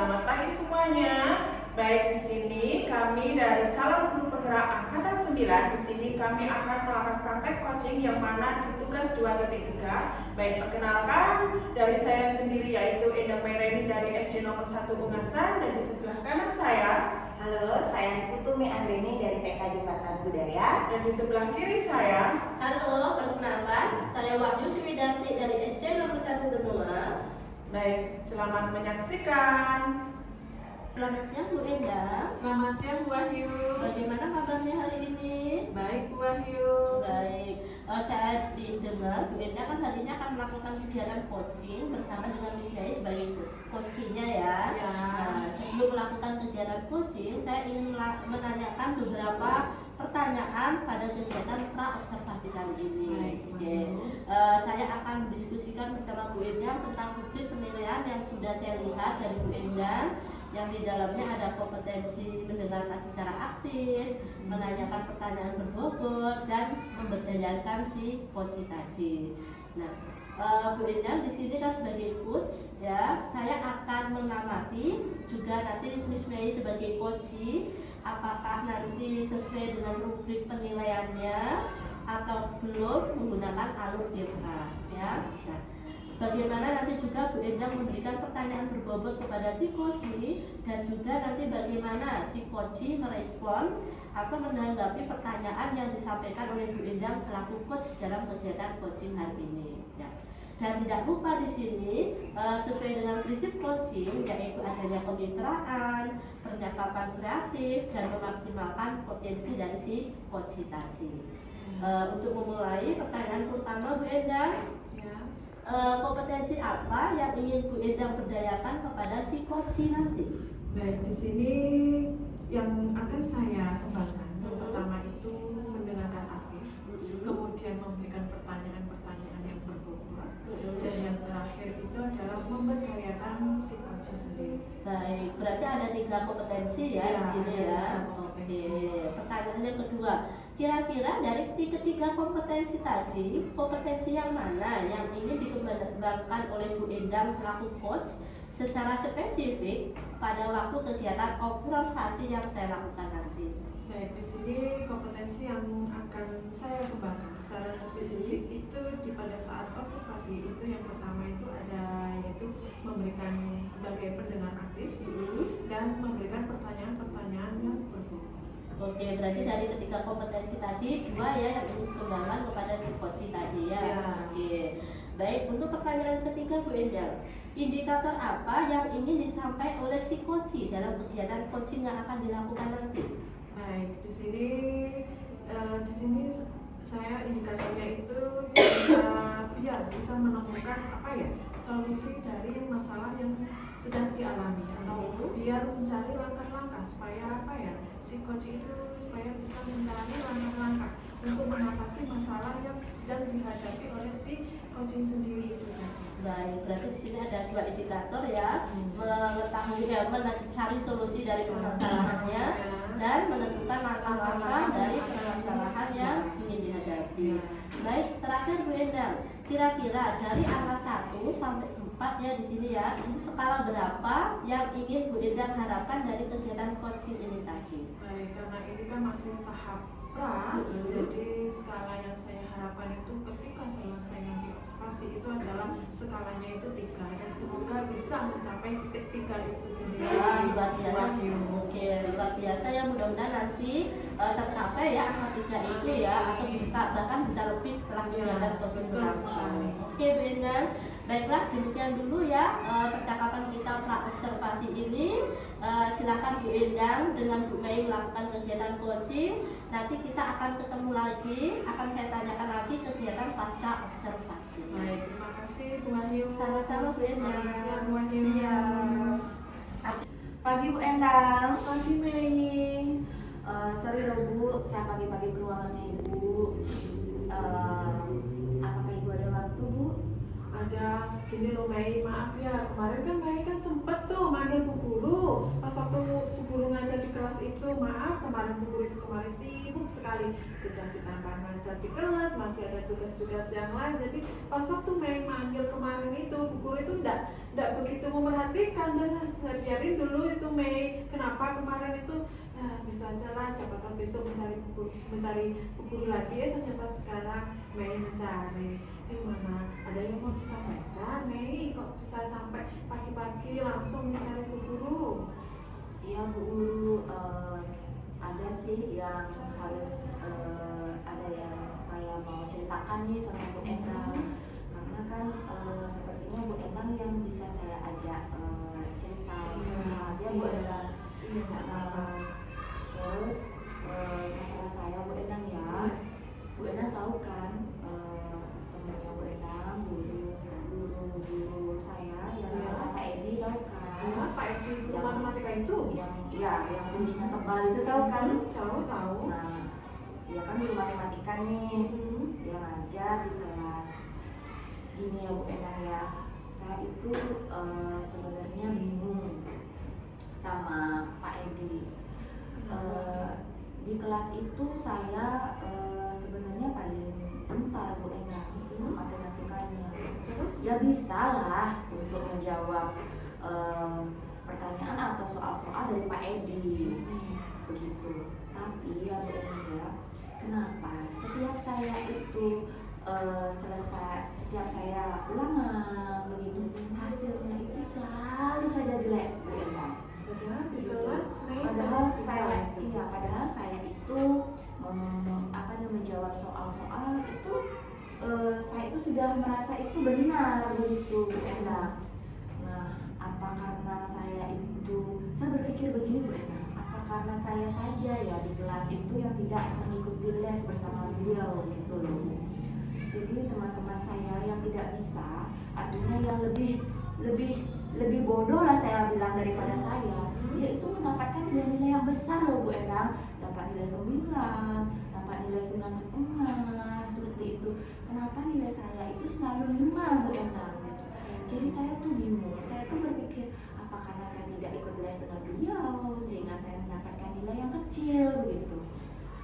selamat pagi semuanya. Baik, di sini kami dari calon guru penggerak angkatan 9. Di sini kami akan melakukan praktek coaching yang mana di tugas 2.3. Baik, perkenalkan dari saya sendiri yaitu Enda Maireni dari SD nomor 1 Ungasan, dan di sebelah kanan saya. Halo, saya Putumi Anggreni dari TK Jembatan Budaya. Dan di sebelah kiri saya. Halo, perkenalkan, saya Wahyu Dewidarti dari SD nomor 1 Benua. Baik, selamat menyaksikan. Selamat siang Bu Enda. Selamat siang Bu Wahyu. Bagaimana kabarnya hari ini? Baik Bu Wahyu. Baik, saya didengar Bu Enda kan hari ini akan melakukan kegiatan coaching bersama dengan Miss Yai sebagai coachingnya ya. Ya. Nah, sebelum melakukan kegiatan coaching, saya ingin menanyakan beberapa pertanyaan pada kegiatan pra-observasi kali ini. Baik, Oke. Saya akan diskusikan bersama Bu Enda tentang publik penilaian yang sudah saya lihat dari Bu Enda, yang di dalamnya ada kompetensi mendengarkan secara aktif, menanyakan pertanyaan berbobot, dan memberdayakan si coach tadi. Nah, Bu Enda di sini kan sebagai coach ya, saya akan mengamati juga nanti Miss Mei sebagai coach, apakah nanti sesuai dengan rubrik penilaiannya atau belum menggunakan alur tirta ya. Nah, bagaimana nanti juga Bu Enda memberikan pertanyaan berbobot kepada si coach, dan juga nanti bagaimana si coach merespon atau menanggapi pertanyaan yang disampaikan oleh Bu Enda selaku coach dalam kegiatan coaching hari ini ya. Dan tidak lupa di sini sesuai dengan prinsip coaching, yaitu adanya kemitraan, percakapan kreatif, dan memaksimalkan potensi dari si coach tadi. Untuk memulai pertanyaan pertama Bu Enda, kompetensi apa yang ingin Bu Enda berdayakan kepada si coach nanti? Baik, di sini yang akan saya kembangkan pertama itu mendengarkan aktif, kemudian memberikan pertanyaan-pertanyaan yang berbobot, dan yang terakhir itu adalah memberdayakan si coach sendiri. Baik, berarti ada 3 kompetensi ya, di sini ya. Oke, pertanyaan yang kedua, kira-kira dari ketiga kompetensi tadi, kompetensi yang mana yang ingin dikembangkan oleh Bu Endang selaku coach secara spesifik pada waktu kegiatan observasi yang saya lakukan nanti? Baik, di sini kompetensi yang akan saya kembangkan secara spesifik itu pada saat observasi itu yang pertama itu ada yaitu memberikan sebagai pendengar aktif dan memberikan pertanyaan-pertanyaan yang berbobot. Oke, berarti dari ketiga kompetensi tadi 2 ya yang ingin dikembangkan kepada si coach tadi ya. Oke. Baik, untuk pertanyaan ketiga Bu Endang, indikator apa yang ingin dicapai oleh si coach dalam kegiatan coaching yang akan dilakukan nanti? Baik, di sini saya indikatornya itu bisa menemukan solusi dari masalah yang sedang dialami, atau biar mencari langkah-langkah supaya si coach itu supaya bisa mencari langkah-langkah untuk mengatasi masalah yang sedang dihadapi oleh si coaching sendiri itu. Baik, berarti di sini ada 2 indikator ya, mengetahui mencari solusi dari permasalahannya dan menentukan langkah-langkah dari permasalahan yang ingin dihadapi. Baik, terakhir Bu Endang, kira-kira dari angka 1 sampai 4 ya di sini ya, ini skala berapa yang ingin Bu Endang harapkan dari kegiatan coaching ini tadi? Baik, karena ini kan masih tahap pra, jadi skala yang saya harapkan itu ketika selesai nanti observasi itu adalah skalanya itu 3, dan semoga bisa mencapai titik 3 itu sendiri. Luar biasa. Oke, luar biasa ya, mudah-mudahan nanti tercapai ya angka 3 itu ya, atau bahkan bisa lebih setelah kegiatan coaching berlangsung. Oke Bu Endang, baiklah demikian dulu ya percakapan kita pra-observasi ini. Silakan Bu Endang dengan Bu Mei melakukan kegiatan coaching. Nanti kita akan ketemu lagi, akan saya tanyakan lagi kegiatan pasca observasi. Baik, terima kasih Bu Wahyu. Sama-sama Bu Endang. Selamat siang Bu Wahyu. Siang. Pagi Bu Endang. Pagi Mei. Sorry loh Bu, saya pagi-pagi ke ruangannya Ibu. Apakah Ibu ada waktu Bu? Ada, gini loh Mei, maaf ya, kemarin kan Mei kan sempet tuh manggil Bu Guru pas waktu Bu Guru ngajar di kelas itu. Maaf, kemarin Bu guru itu kemarin sibuk sekali, sudah ditambah ngajar di kelas, masih ada tugas-tugas yang lain. Jadi pas waktu Mei manggil kemarin itu, bu guru itu enggak begitu memperhatikan, dan saya biarin dulu itu Mei. Kenapa kemarin itu? Nah, bisa aja lah, siapa tahu besok mencari bu guru lagi. Ternyata sekarang Mei mencari. Mana ada yang mau disampaikan, Mei? Kok bisa sampai pagi-pagi langsung mencari bu guru? Iya Bu Guru, ada sih yang harus ada yang saya mau ceritakan nih sama Bu Endang, karena kan sepertinya Bu Endang yang bisa saya ajak cerita ya Bu Endang. Terus masalah saya Bu Endang ya, Bu Endang tahu kan temannya Bu Endang, guru saya yang Pak Edi, tahu kan? Pak Edi guru matematika itu? Yang kumisnya tebal itu tahu kan? Tahu. Nah, dia kan guru matematika nih, dia ngajar di kelas. Gini ya Bu Endang ya, saya itu sebenarnya bingung sama Pak Edi. Di kelas itu saya sebenarnya paling pintar Bu Endang matematikanya. Terus? Ya bisa lah untuk menjawab pertanyaan atau soal-soal dari Pak Edi begitu. Tapi ya Bu Endang ya, kenapa setiap saya itu setiap saya ulangan begitu, hasilnya itu selalu saja jelek Bu Endang. Padahal di kelas Padahal saya itu menjawab soal-soal itu saya itu sudah merasa itu benar begitu Bu Endang. Nah, apa karena saya berpikir begini Bu Endang, apa karena saya saja ya di kelas itu yang tidak mengikuti les bersama beliau gitu loh Bu. Jadi teman-teman saya yang tidak bisa, artinya yang lebih bodoh lah saya bilang daripada saya, dia itu mendapatkan nilai-nilai yang besar loh Bu Endang, dapat nilai 9, dapat nilai 9,5 seperti itu. Kenapa nilai saya itu selalu 5 Bu Endang? Jadi saya tuh bingung, saya tuh berpikir apa karena saya tidak ikut les dengan beliau sehingga saya mendapatkan nilai yang kecil begitu.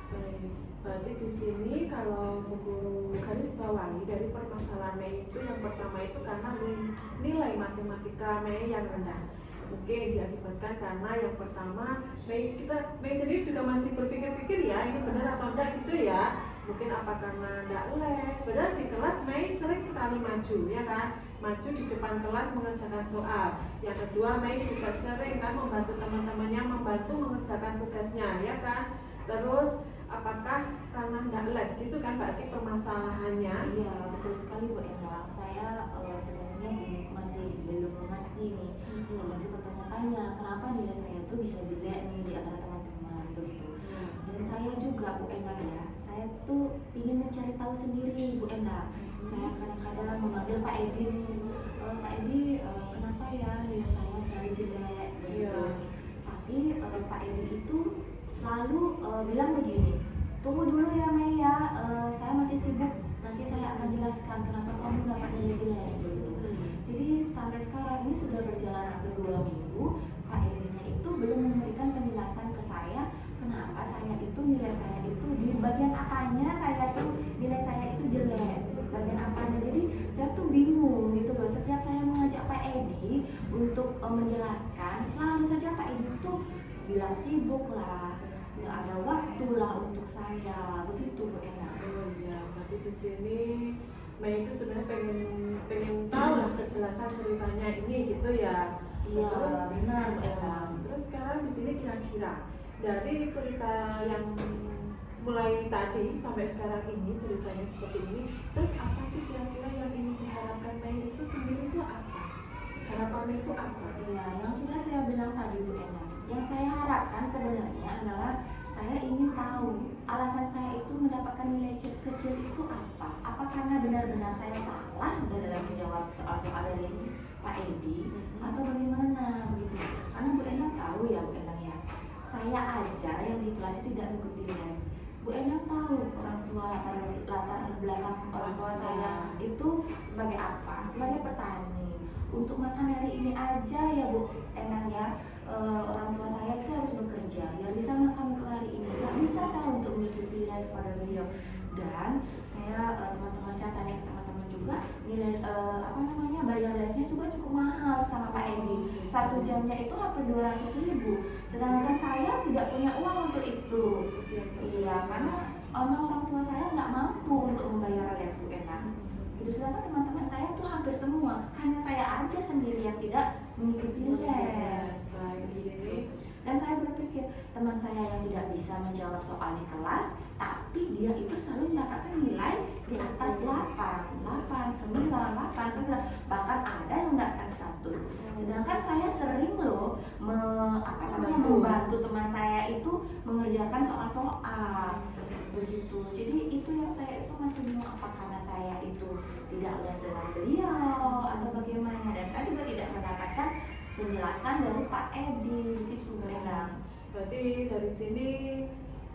Baik, berarti di sini kalau guru garis bawahi dari permasalahan Mei itu, yang pertama itu karena nilai matematika Mei yang rendah. Mungkin diakibatkan karena yang pertama Mei sendiri juga masih berpikir-pikir ya, ini benar atau enggak gitu ya. Mungkin apa karena enggak les. Padahal di kelas Mei sering sekali maju ya kan, maju di depan kelas mengerjakan soal. Yang kedua, Mei juga sering kan membantu teman-temannya membantu mengerjakan tugasnya ya kan. Terus apakah karena enggak les gitu kan, berarti permasalahannya? Iya betul sekali Bu Endang. Saya sebenarnya masih belum mengerti nih, masih bertanya-tanya kenapa nilai saya itu bisa jelek nih di antara teman-teman begitu. Dan saya juga Bu Endang ya, saya tuh ingin mencari tahu sendiri Bu Endang. Saya kadang-kadang memanggil Pak Edi nih, Pak Edi kenapa ya nilai saya selalu jelek begitu. Tapi Pak Edi itu selalu bilang begini, tunggu dulu ya Mei ya, saya masih sibuk, nanti saya akan jelaskan kenapa kamu dapat nilai jelek begitu. Jadi sampai sekarang ini sudah berjalan hampir 2 minggu, Pak Edi-nya itu belum memberikan penjelasan ke saya kenapa nilai saya itu di bagian apanya nilai saya itu jelek, bagian apanya. Jadi saya tuh bingung gitu loh. Setiap saya mengajak Pak Edi untuk menjelaskan, selalu saja Pak Edi itu bilang sibuk lah, nggak ada waktu lah untuk saya begitu Bu Endang. Oh iya, berarti di sini Mei itu sebenarnya pengen tahu lah kejelasan ceritanya ini gitu ya. Iya, terus benar Bu Endang. Terus sekarang di sini kira-kira dari cerita yang mulai tadi sampai sekarang ini ceritanya seperti ini, terus apa sih kira-kira yang ingin diharapkan Mei itu sendiri itu apa? Harapannya itu apa? Iya, yang sudah saya bilang tadi Bu Endang. Yang saya harapkan sebenarnya adalah saya ingin tahu alasan saya itu mendapatkan nilai kecil itu apa? Apa karena benar-benar saya salah dalam menjawab soal-soal dari Pak Edi atau bagaimana begitu? Karena Bu Endang tahu ya Bu Endang ya, saya aja yang di kelas tidak mengikuti les. Bu Endang tahu orang tua latar belakang orang tua saya itu sebagai apa? Sebagai petani. Untuk makan hari ini aja ya Bu Endang ya, orang tua saya itu harus bekerja, yang bisa makan untuk hari ini nggak bisa saya untuk mengikuti les kepada beliau. Dan saya teman-teman saya tanya ke teman-teman juga nilai bayar lesnya juga cukup mahal sama Pak Edi. 1 jamnya itu hampir 200.000. Sedangkan saya tidak punya uang untuk itu. Iya, karena orang tua saya nggak mampu untuk membayar les Bu Ena. Gitu. Sedangkan teman-teman saya tuh hampir semua, hanya saya aja sendiri yang tidak mengikuti les. Baik, di sini. Dan saya berpikir teman saya yang tidak bisa menjawab soal di kelas, tapi dia itu selalu mendapatkan nilai di atas 8, 9, 9, bahkan ada yang mendapatkan 100. Sedangkan saya sering loh membantu teman saya itu mengerjakan soal-soal begitu. Jadi itu yang saya itu masih bingung, apa karena saya itu tidak les dengan beliau atau bagaimana, dan saya juga tidak mendapatkan penjelasan dari Pak Edi gitu. Berarti dari sini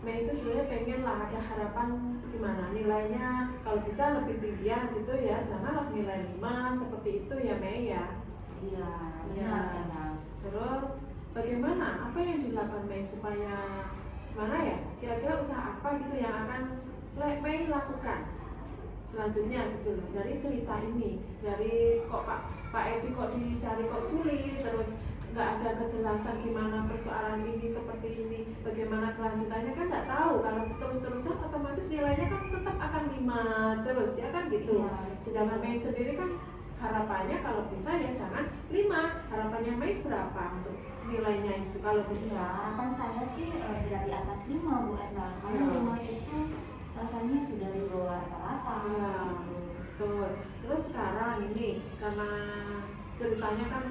Mei itu sebenarnya pengen lah ada harapan gimana nilainya kalau bisa lebih tinggian gitu ya, janganlah nilai 5 seperti itu ya Mei ya. Iya, ya. Terus bagaimana, apa yang dilakukan Mei supaya gimana ya, kira-kira usaha apa gitu yang akan Mei lakukan selanjutnya gitu loh, dari cerita ini, dari kok Pak Edi kok dicari kok sulit, terus nggak ada kejelasan gimana persoalan ini seperti ini, bagaimana kelanjutannya kan nggak tahu. Kalau terus-terusan otomatis nilainya kan tetap akan 5 terus ya kan gitu ya. Sedangkan Mei sendiri kan harapannya kalau bisa ya jangan 5, harapannya Mei berapa untuk nilainya itu kalau bisa? Harapan saya sih dari atas 5 Bu Ena, karena 5 itu rasanya sudah di bawah rata-rata. Ya, betul. Terus sekarang ini karena ceritanya kan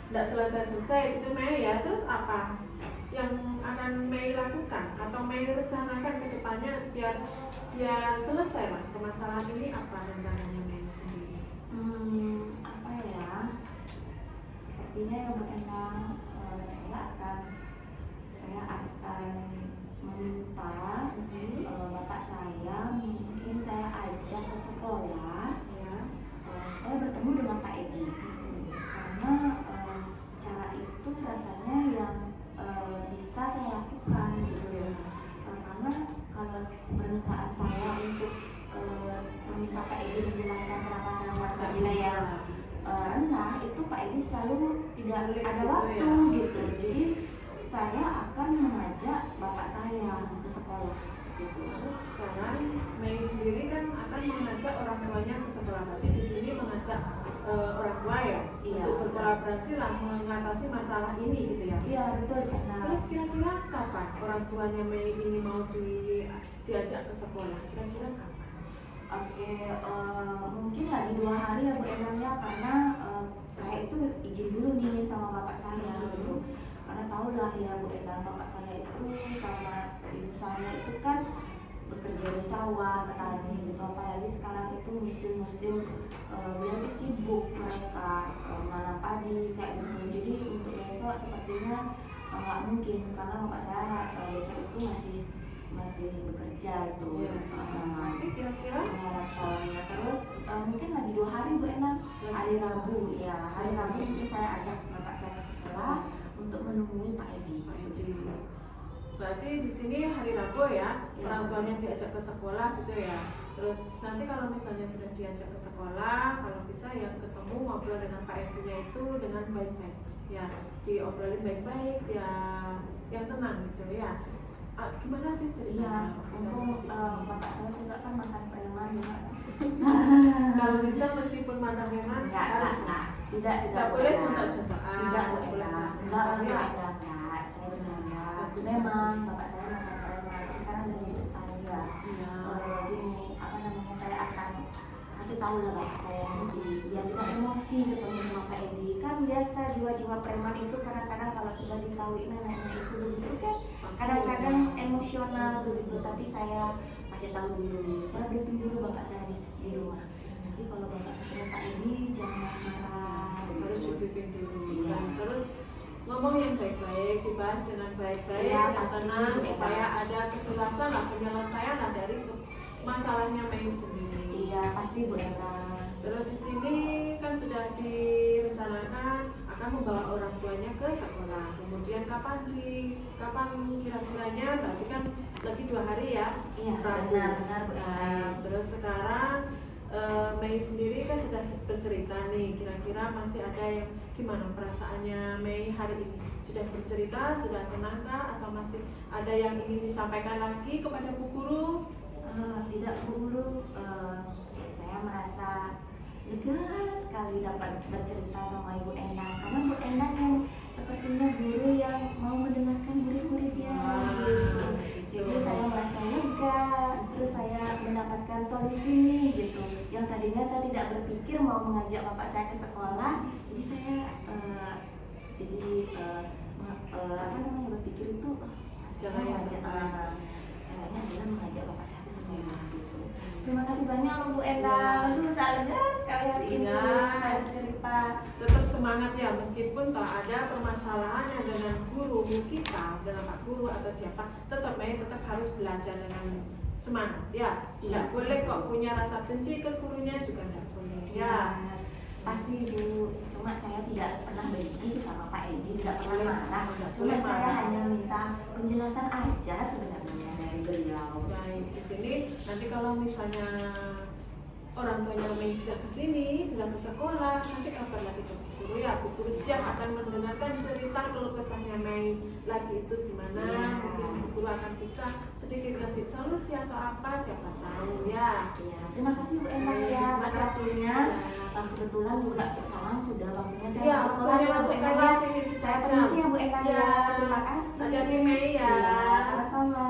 tidak selesai-selesai gitu Mei ya, terus apa yang akan Mei lakukan atau Mei rencanakan ke depannya biar selesai lah permasalahan ini, apa rencananya Mei sendiri? Apa ya, sepertinya ya Bu Ena, saya akan meminta bapak saya, mungkin saya ajak ke sekolah ya, supaya bertemu dengan Pak Edi. Karena cara itu rasanya yang bisa saya lakukan gitu ya. Karena kalau permintaan saya untuk meminta Pak Edi menjelaskan kenapa saya mendapatkan nilai yang rendah, itu Pak Edi selalu tidak ada waktu gitu. Jadi saya akan mengajak bapak saya ke sekolah gitu. Terus sekarang Mei sendiri kan akan mengajak orang tuanya ke sekolah, berarti di sini mengajak orang tua ya, untuk berkolaborasi lah mengatasi masalah ini gitu ya. Iya betul benar. Terus kira-kira kapan orang tuanya Mei ini mau diajak ke sekolah? Kira-kira kapan? Oke, mungkin lagi 2 hari ya Bu Ena ya, karena saya itu izin dulu nih sama bapak saya gitu. Karena tahulah ya Bu Ena, bapak saya itu sama ibu saya itu kan bekerja di sawah, petani gitu. Apalagi sekarang itu musim-musim beliau itu sibuk, mereka menanam padi kayak gitu. Jadi untuk besok sepertinya nggak mungkin, karena bapak saya besok itu masih bekerja itu. Nanti kira-kira soalnya terus mungkin lagi 2 hari Bu Ena, hari Rabu ya, hari Rabu mungkin saya ajak bapak saya ke sekolah untuk menemui Pak Edi. Berarti di sini hari Rabu ya, orang tuanya diajak ke sekolah gitu ya. Terus nanti kalau misalnya sudah diajak ke sekolah, kalau bisa ya ketemu ngobrol dengan Pak Edi-nya itu dengan baik-baik. Ya, diobrolin baik-baik ya, yang tenang gitu ya. Gimana sih ceritanya? Bapak saya juga kan mantan preman ya. Kalau bisa meskipun mantan preman harus tidak boleh contoh-contohan. Tidak boleh saya bercanda. Memang bapak saya mantan preman, sekarang udah jadi petani ya. Saya akan kasih tahu lah bapak saya nanti, biar tidak emosi ketemu sama Pak Edi. Kan biasa jiwa-jiwa preman itu kadang-kadang kalau sudah ditahui neneknya itu begitu kan, kadang-kadang emosional begitu. Tapi saya kasih tahu dulu, saya briefing dulu bapak saya di rumah. Nanti kalau bapak ketemu Pak Edi jangan marah, harus di briefing dulu. Ya. Terus ngomong yang baik-baik, dibahas dengan baik-baik ya, tenang, supaya ada kejelasan lah, penyelesaian lah dari masalahnya Mei sendiri. Iya pasti Bu Ena. Terus di sini kan sudah direncanakan akan membawa orang tuanya ke sekolah. Kemudian kapan kira-kiranya, berarti kan lagi 2 hari ya. Iya, Rabu. benar Bu Nah, Enda. terus sekarang Mei sendiri kan sudah bercerita nih, kira-kira masih ada yang gimana perasaannya Mei hari ini? Sudah bercerita, sudah tenangkah, atau masih ada yang ingin disampaikan lagi kepada Bu Guru? Tidak Bu Guru, saya merasa lega sekali dapat bercerita sama Ibu Endang, karena Bu Endang yang sepertinya guru yang mau mendengarkan murid-muridnya. Jadi saya merasa lega, terus saya mendapatkan solusi nih gitu. Yang tadinya saya tidak berpikir mau mengajak bapak saya ke sekolah, jadi saya berpikir itu Caranya caranya adalah mengajak bapak saya ke sekolah gitu. Terima kasih banyak loh Bu Endang. Aduh, saya lega sekali hari ini saya bercerita. Tetap semangat ya, meskipun tak ada permasalahannya dengan guru kita, dengan Pak Guru atau siapa, tetap harus belajar dengan semangat ya. Tidak boleh kok punya rasa benci ke gurunya, juga tidak boleh ya. Pasti Bu, cuma saya tidak pernah benci sih sama Pak Edi, tidak pernah marah. Tidak Cuma boleh saya marah. hanya minta penjelasan aja sebenarnya dari beliau. Baik, di sini nanti kalau misalnya orang tuanya Mei sudah ke sini, sudah ke sekolah, kasih kabar lagi ke Bu Guru ya. Bu Guru siap akan mendengarkan cerita keluh kesahnya Mei lagi itu gimana. Ya. Mungkin Bu Guru akan bisa sedikit kasih solusi atau apa, siapa tahu ya. Iya, terima kasih Bu Endang ya Terima atas kasih. waktunya. Kebetulan juga sekarang sudah waktunya saya Iya, masuk waktunya kelas, masuk Bu Endang kelas ya. ini Saya sudah jam. permisi ya Bu Endang ya. Ya. Terima kasih. Hati-hati, Mei ya. Iya, sama-sama.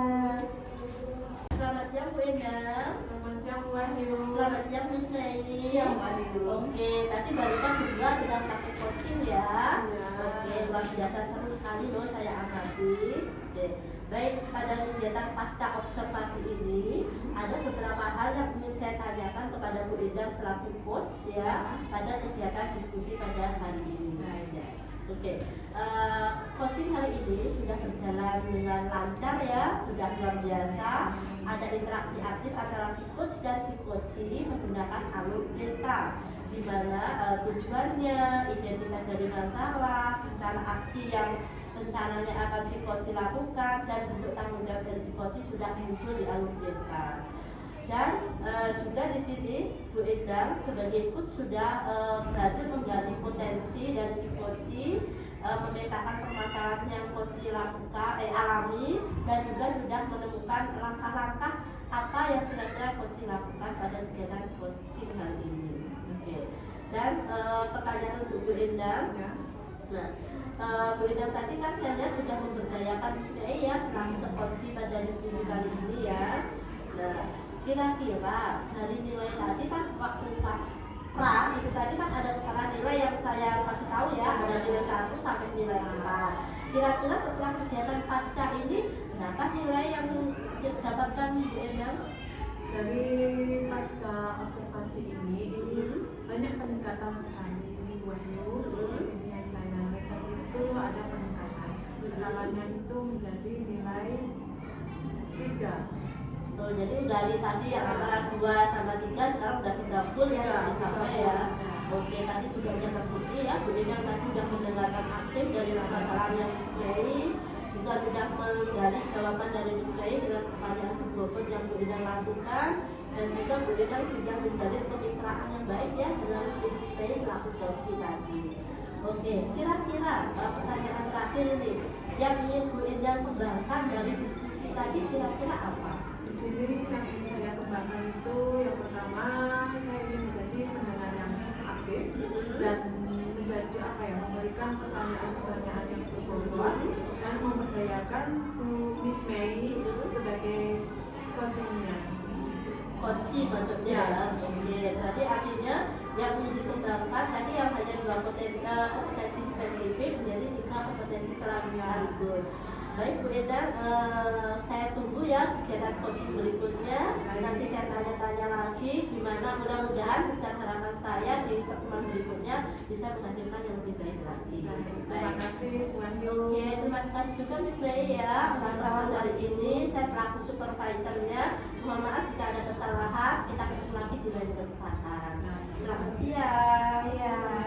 Selamat siang Bu Endang. Selamat siang Bu Wahyu. Selamat siang Miss Mei. Siang, Bu Wahyu. Oke, tadi barusan berdua sedang pakai coaching ya. Iya. Oke, luar biasa seru sekali loh saya amati. Oke, baik, pada kegiatan pasca observasi ini ada beberapa hal yang ingin saya tanyakan kepada Bu Endang selaku coach ya pada kegiatan diskusi pada hari ini. Ya. Oke, coaching hari ini sudah berjalan dengan lancar ya, sudah luar biasa. Ada interaksi aktif antara si coach dan si coachee menggunakan alur delta, di mana tujuannya, identitas dari masalah, rencana aksi yang rencananya akan si coachee lakukan, dan bentuk tanggung jawab dari si coachee sudah muncul di alur delta. Dan juga di sini Bu Endang sebagai coach sudah berhasil menggali potensi dari si coachee, memetakan permasalahan yang coachee alami, dan juga sudah menemukan langkah-langkah apa yang kira-kira coachee lakukan pada kegiatan coaching hari ini. Oke. Dan pertanyaan untuk Bu Endang. Ya. Nah, Bu Endang tadi kan saya lihat sudah memberdayakan Miss Mei ya selaku sekoci pada diskusi kali ini ya. Nah, kira-kira dari nilai tadi kan waktu pas pra itu tadi kan ada skala nilai yang saya kasih tahu ya, ada nilai 1 sampai nilai 4. Kira-kira setelah kegiatan pasca ini berapa nilai yang didapatkan Bu Endang? Dari pasca observasi ini banyak peningkatan sekali Bu Wahyu. Di sini yang saya lihat itu ada peningkatan. Skalanya itu menjadi nilai 3. Oh, jadi dari tadi yang antara 2 sama 3 sekarang udah 3 full ya dicapai ya. Oke, tadi juga udah terbukti ya, Bu Endang tadi sudah mendengarkan aktif dari permasalahannya Miss Mei, juga sudah menggali jawaban dari Miss Mei dengan pertanyaan berbobot yang Bu Endang lakukan, dan juga Bu Endang sudah menjalin kemitraan yang baik ya dengan Miss Mei selaku coach tadi. Oke, kira-kira pertanyaan terakhir ini yang ingin Bu Endang kembangkan dari diskusi tadi kira-kira apa? Di sini yang ingin saya kembangkan itu yang pertama, saya ingin menjadi pendengar yang aktif dan menjadi memberikan pertanyaan-pertanyaan yang berbobot dan memberdayakan Bu Miss Mei sebagai coachingnya. Coaching maksudnya ya. Oke, berarti artinya yang ingin dikembangkan tadi yang hanya 2 kompetensi spesifik menjadi 3 kompetensi sekaligus. Baik Bu Endang, saya tunggu ya kegiatan coaching berikutnya. Nanti saya tanya-tanya lagi gimana, mudah-mudahan bisa harapan saya di pertemuan berikutnya bisa menghasilkan yang lebih baik lagi. Terima kasih Bu Wahyu. Oke, terima kasih juga Miss Mei ya sama hari ini. Saya selaku supervisornya, mohon maaf jika ada kesalahan. Kita ketemu lagi di lain kesempatan. Selamat siang. Siang.